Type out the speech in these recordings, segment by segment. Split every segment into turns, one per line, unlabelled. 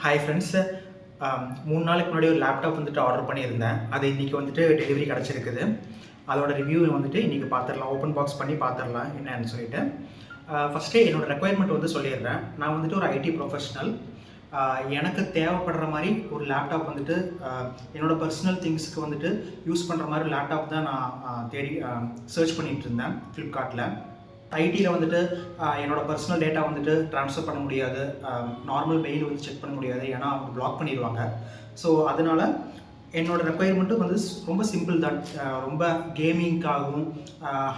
Hi friends. 3 நாளைக்கு முன்னாடி ஒரு லேப்டாப் வந்துட்டு ஆர்டர் பண்ணியிருந்தேன். அது இன்றைக்கி வந்துட்டு டெலிவரி கிடச்சிருக்குது. அதோட ரிவ்யூ வந்துட்டு இன்றைக்கி பார்த்துடலாம். ஓப்பன் பாக்ஸ் பண்ணி பார்த்துடலாம் என்னன்னு சொல்லிட்டு. ஃபஸ்ட்டே என்னோடய ரெக்குயர்மெண்ட் வந்து சொல்லிடுறேன். நான் வந்துட்டு ஒரு ஐடி ப்ரொஃபஷ்னல். எனக்கு தேவைப்படுற மாதிரி ஒரு லேப்டாப் வந்துட்டு என்னோடய பர்சனல் திங்ஸ்க்கு வந்துட்டு யூஸ் பண்ணுற மாதிரி லேப்டாப் தான் நான் தேடி சர்ச் பண்ணிகிட்டு இருந்தேன் ஃப்ளிப்கார்ட்டில். ஐடியில் வந்துட்டு என்னோடய பர்சனல் டேட்டா வந்துட்டு ட்ரான்ஸ்ஃபர் பண்ண முடியாது, நார்மல் மெயில் வந்து செக் பண்ண முடியாது, ஏன்னா அவங்க பிளாக் பண்ணிடுவாங்க. ஸோ அதனால் என்னோடய ரெக்குயர்மெண்ட்டு வந்து ரொம்ப சிம்பிள் தான். ரொம்ப கேமிங்காகவும்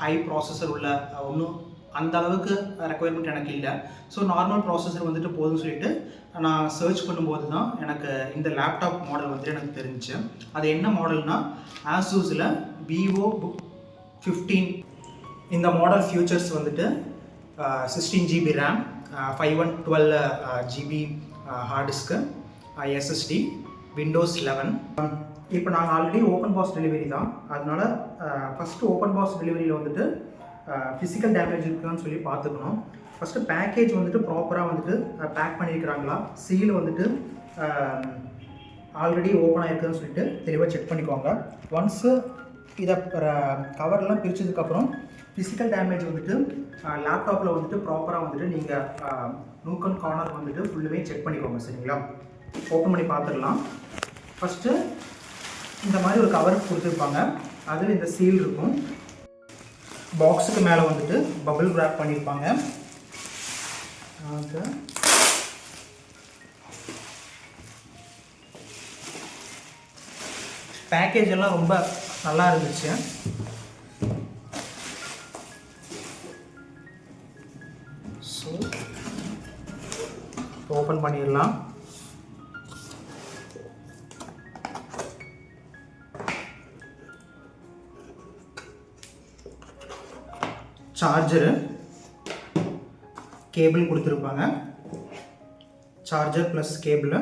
ஹை ப்ராசஸர் உள்ள ஒன்றும் அந்த அளவுக்கு ரெக்குயர்மெண்ட் எனக்கு இல்லை. ஸோ நார்மல் ப்ராசஸர் வந்துட்டு போதும்னு சொல்லிட்டு நான் சர்ச் பண்ணும்போது தான் எனக்கு இந்த லேப்டாப் மாடல் வந்துட்டு எனக்கு தெரிஞ்சிச்சு. அது என்ன மாடல்னால் ஆசூஸில் விவோ புக் 15. இந்த மாடல் ஃபியூச்சர்ஸ் வந்துட்டு 16 GB RAM, 512 GB hard disk, SSD, Windows 11. இப்போ நாங்கள் ஆல்ரெடி ஓப்பன் பாக்ஸ் டெலிவரி தான். அதனால் ஃபஸ்ட்டு ஓப்பன் பாக்ஸ் டெலிவரியில் வந்துட்டு ஃபிசிக்கல் டேமேஜ் இருக்குன்னு சொல்லி பார்த்துக்கணும். ஃபஸ்ட்டு பேக்கேஜ் வந்துட்டு ப்ராப்பராக வந்துட்டு பேக் பண்ணியிருக்கிறாங்களா, சீல் வந்துட்டு ஆல்ரெடி ஓப்பன் ஆகிருக்குன்னு சொல்லிட்டு தெளிவாக செக் பண்ணிக்கோங்க. ஒன்ஸு இதை கவர்லாம் பிரித்ததுக்கப்புறம் ஃபிசிக்கல் டேமேஜ் வந்துட்டு லேப்டாப்பில் வந்துட்டு ப்ராப்பராக வந்துட்டு நீங்கள் நூக் அண்ட் கார்னர் வந்துட்டு ஃபுல்லுமே செக் பண்ணிக்கோங்க. சரிங்களா? ஓப்பன் பண்ணி பார்த்துடலாம். ஃபஸ்ட்டு இந்த மாதிரி ஒரு கவர் கொடுத்துருப்பாங்க, அதில் இந்த சீல் இருக்கும். பாக்ஸுக்கு மேலே வந்துட்டு பபிள் ரேப் பண்ணியிருப்பாங்க. பேக்கேஜ் எல்லாம் ரொம்ப நல்லா இருந்துச்சு. ஸோ ஓப்பன் பண்ணிடலாம். சார்ஜரு, கேபிள் கொடுத்துருப்பாங்க. சார்ஜர் ப்ளஸ் கேபிள்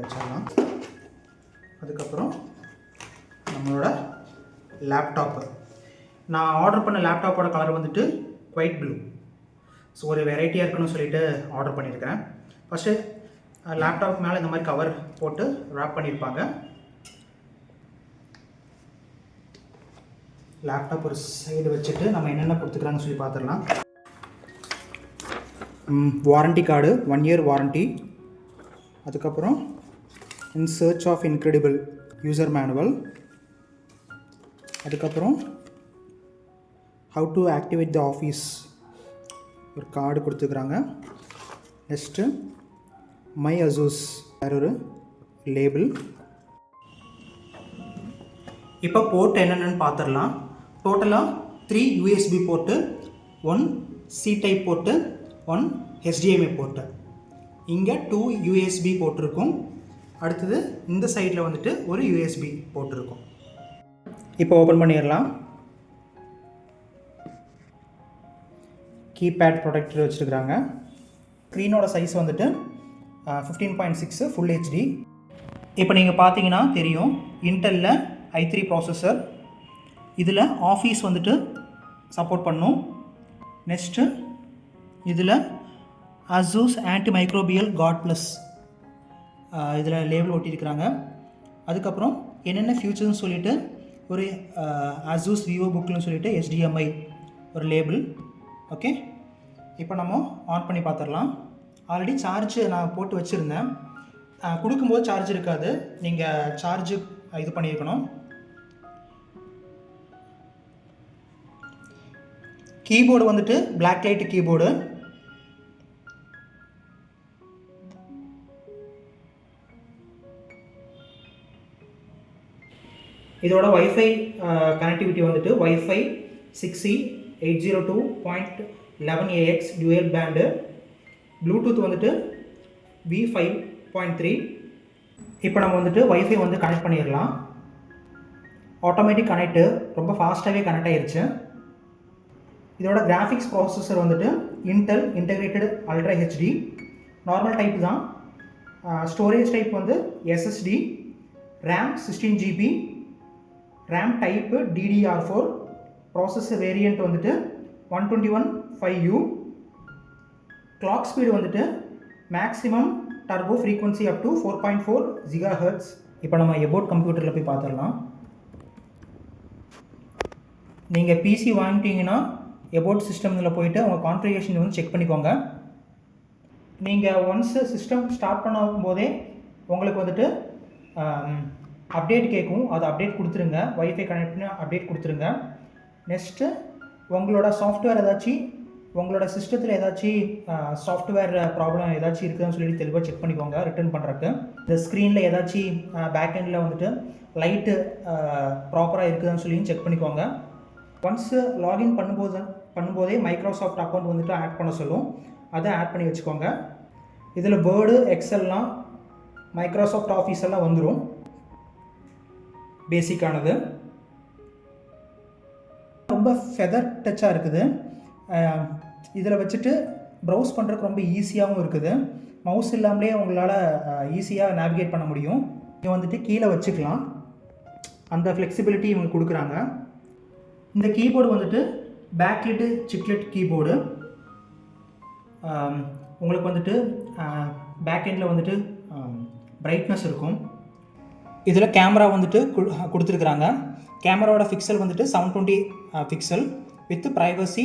வச்சிடலாம். அதுக்கப்புறம் நம்மளோட லேப்டாப்பு. நான் ஆர்டர் பண்ண லேப்டாப்போட கலர் வந்துட்டு ஒயிட் ப்ளூ. ஸோ ஒரு வெரைட்டியாக இருக்குன்னு சொல்லிட்டு ஆர்டர் பண்ணியிருக்கிறேன். ஃபஸ்ட்டு லேப்டாப் மேலே இந்த மாதிரி கவர் போட்டு ரேப் பண்ணியிருப்பாங்க. லேப்டாப் ஒரு சைடு வச்சுட்டு நம்ம என்னென்ன கொடுத்துக்கிறாங்கன்னு சொல்லி பார்த்துடலாம். Warranty card, 1 year warranty. அதுக்கப்புறம் in search of incredible user manual. அதுக்கப்புறம் how to activate the office ஒரு கார்டு கொடுத்துக்கிறாங்க. நெக்ஸ்ட்டு மை அசூஸ் வேறு ஒரு லேபிள். இப்போ போர்ட் என்னென்னு பார்த்துடலாம். டோட்டலாக 3 USB port, 1 C type port, 1 HDMI port. இங்கே 2 USB போட்டிருக்கும். அடுத்தது இந்த சைடில் வந்துட்டு ஒரு USB போட்டிருக்கும். இப்போ ஓப்பன் பண்ணிடலாம். கீபேட் ப்ரொடெக்டர் வச்சுருக்குறாங்க. ஸ்க்ரீனோட சைஸ் வந்துட்டு 15.6 ஃபுல் HD. இப்போ நீங்கள் பார்த்தீங்கன்னா தெரியும், இன்டெல்லில் i3 ப்ராசஸர். இதில் ஆஃபீஸ் வந்துட்டு சப்போர்ட் பண்ணும். நெக்ஸ்ட்டு இதில் Asus antimicrobial guard plus இதில் லேபிள் ஒட்டியிருக்கிறாங்க. அதுக்கப்புறம் என்னென்ன ஃபியூச்சர்னு சொல்லிவிட்டு ஒரு அசூஸ் விவோ புக்னு சொல்லிட்டு HDMI ஒரு லேபிள். ஓகே, இப்போ நம்ம ஆன் பண்ணி பார்த்துடலாம். ஆல்ரெடி சார்ஜ் நான் போட்டு வச்சுருந்தேன். கொடுக்கும்போது சார்ஜ் இருக்காது, நீங்கள் சார்ஜு இது பண்ணியிருக்கணும். கீபோர்டு வந்துட்டு பிளாக் லைட் கீபோர்டு. இதோட வைஃபை கனெக்டிவிட்டி வந்துட்டு wifi 6E 802.11ax dual band. Bluetooth வந்துட்டு V5.3. இப்போ நம்ம வந்துட்டு வைஃபை வந்து கனெக்ட் பண்ணிடலாம். ஆட்டோமேட்டிக் கனெக்டு ரொம்ப ஃபாஸ்ட்டாகவே கனெக்ட் ஆகிருச்சு. இதோட கிராஃபிக்ஸ் ப்ராசஸர் வந்துட்டு Intel integrated ultra HD. Normal type தான். ஸ்டோரேஜ் டைப் வந்து SSD. RAM 16 GB. RAM type DDR4. Processor variant வந்துட்டு 121/5U. கிளாக் ஸ்பீடு வந்துட்டு maximum turbo frequency up to 4.4 GHz. இப்போ நம்ம எபோட் கம்ப்யூட்டரில் போய் பார்த்துடலாம். நீங்கள் பிசி வாங்கிட்டீங்கன்னா எபோட் சிஸ்டமில் போய்ட்டு உங்கள் கான்ஃபிகரேஷன் வந்து செக் பண்ணிக்கோங்க. நீங்கள் ஒன்ஸு சிஸ்டம் ஸ்டார்ட் பண்ணும்போதே உங்களுக்கு வந்துட்டு அப்டேட் கேட்கும். அது அப்டேட் கொடுத்துருங்க. வைஃபை கனெக்ட் பண்ணி அப்டேட் கொடுத்துருங்க. நெக்ஸ்ட்டு உங்களோட சாஃப்ட்வேர் ஏதாச்சும் உங்களோட சிஸ்டத்தில் ஏதாச்சும் சாஃப்ட்வேர் ப்ராப்ளம் ஏதாச்சும் இருக்குதுன்னு சொல்லிட்டு தெளிவாக செக் பண்ணிக்கோங்க. ரிட்டர்ன் பண்ணுறக்கு இந்த ஸ்க்ரீனில் ஏதாச்சும் பேக்எண்டில் வந்துட்டு லைட்டு ப்ராப்பராக இருக்குதுன்னு சொல்லி செக் பண்ணிக்கோங்க. ஒன்ஸு லாகின் பண்ணும்போதே மைக்ரோசாஃப்ட் அக்கௌண்ட் வந்துட்டு ஆட் பண்ண சொல்லும். அதை ஆட் பண்ணி வச்சுக்கோங்க. இதில் வேர்டு, எக்ஸல்லாம், மைக்ரோசாஃப்ட் ஆஃபீஸ் எல்லாம் வந்துடும். பேசிக்கானது ரொம்ப ஃபெதர் டச்சாக இருக்குது. இதில் வச்சுட்டு ப்ரௌஸ் பண்ணுறதுக்கு ரொம்ப ஈஸியாகவும் இருக்குது. மவுஸ் இல்லாமலே உங்களால் ஈஸியாக நேவிகேட் பண்ண முடியும். நீங்கள் வந்துட்டு கீழே வச்சுக்கலாம். அந்த ஃப்ளெக்சிபிலிட்டி இவங்க கொடுக்குறாங்க. இந்த கீபோர்டு வந்துட்டு பேக்லிட்டு சிக்லெட் கீபோர்டு. உங்களுக்கு வந்துட்டு பேக்எண்டில் வந்துட்டு பிரைட்னஸ் இருக்கும். இதில் கேமரா வந்துட்டு கொடுத்துருக்குறாங்க. கேமராவோட பிக்சல் வந்துட்டு 720 பிக்சல் வித் ப்ரைவசி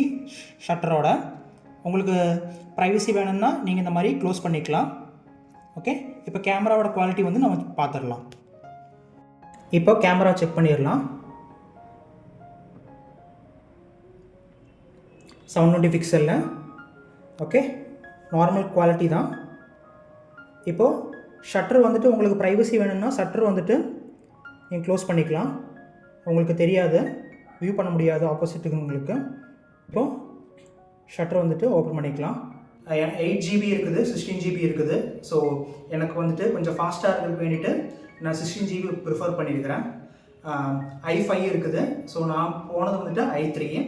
ஷட்டரோட. உங்களுக்கு ப்ரைவசி வேணும்னா நீங்கள் இந்த மாதிரி க்ளோஸ் பண்ணிக்கலாம். ஓகே, இப்போ கேமராவோட குவாலிட்டி வந்து நம்ம பார்த்துடலாம். இப்போ கேமரா செக் பண்ணிடலாம். 720 பிக்சலில் ஓகே, நார்மல் குவாலிட்டி தான். இப்போது ஷட்டர் வந்துட்டு உங்களுக்கு ப்ரைவசி வேணும்னா ஷட்டர் வந்துட்டு நீங்கள் க்ளோஸ் பண்ணிக்கலாம். உங்களுக்கு தெரியாது, வியூ பண்ண முடியாது ஆப்போசிட்டுக்கு உங்களுக்கு. இப்போது ஷட்டர் வந்துட்டு ஓப்பன் பண்ணிக்கலாம். 8 GB இருக்குது, 16 GB இருக்குது. ஸோ எனக்கு வந்துட்டு கொஞ்சம் ஃபாஸ்ட்டாக இருக்கிறதுக்கு வேண்டிட்டு நான் 16 GB ப்ரிஃபர் பண்ணியிருக்கிறேன். i5 இருக்குது. ஸோ நான் போனது வந்துட்டு i3.